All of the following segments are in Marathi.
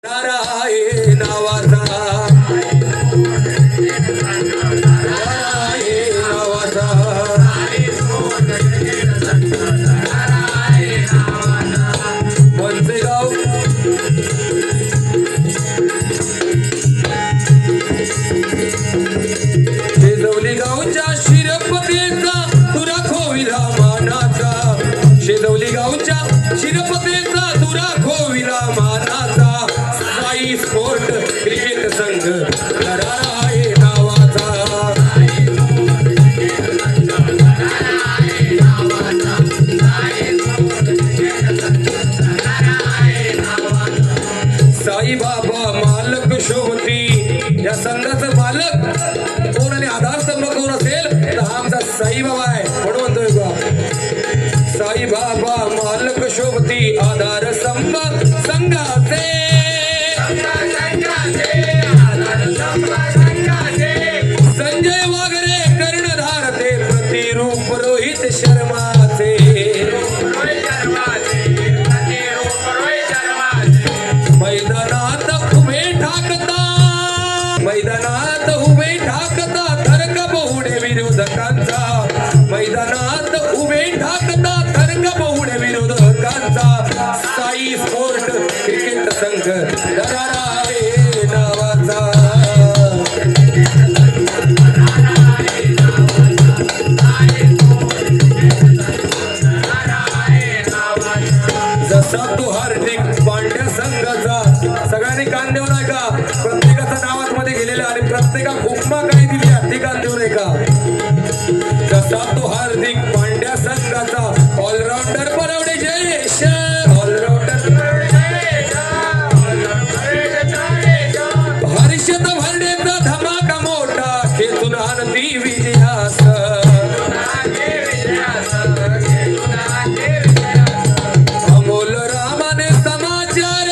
राराये नावाचा कोणते गाव शेजवली गावच्या शिरपतेचा तुरा खोविला मानाचा शेजवली गावच्या शिरपतेचा तुरा खोविला मानाचा साई स्पोर्ट क्रिकेट संघ राराये नावाचा साई बाबा मालक शोभती या संघाचं मालक कोण आणि आधारस्तंभ कोण असेल तर हा आमचा साई बाबा आहे म्हणून म्हणतोय बा साई बाबा मालक शोभती आधारस्तंभ संघाचे संजय वागरे कर्णधार ते प्रतिरूप रोहित शर्माचे मैदानात उभे ठाकता मैदानात उभे ठाकता थरक बहुडे विरोधकांचा मैदानात उभे ठाकता थरक बहुडे विरोधकांचा साई स्पोर्ट क्रिकेट संघ राराये नावाचा जसा तो हार्दिक पांड्या संघाचा सगळ्यांनी कान देऊ नये का प्रत्येकाचं नाव आतमध्ये गेलेलं आणि प्रत्येका उपमा काही दिली ती कान देऊ नये का जसा तो हार्दिक पांड्या संघाचा ऑलराऊंडर परवडे जयेश ऑलराऊंडर हर्षद भरडेचा धमाका मोठा खेचून आणती विजयास अमोल रामाने समाचार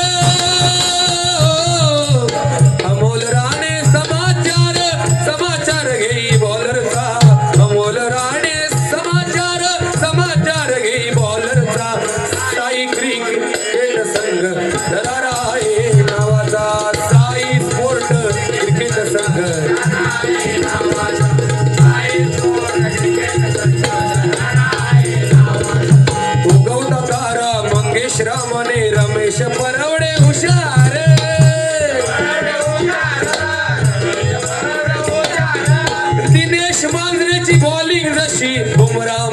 अमोल राणे समाचार समाचार घेई बॉलरचा अमोल राणे समाचार घेई बॉलरचा साई क्रिकेट संघ राराये नावाचा साई स्पोर्ट क्रिकेट संघ उगवता तारा मंगेश रामाने रमेश परवडे हुशार दिनेश मांजरेची बॉलिंग जशी बुमराह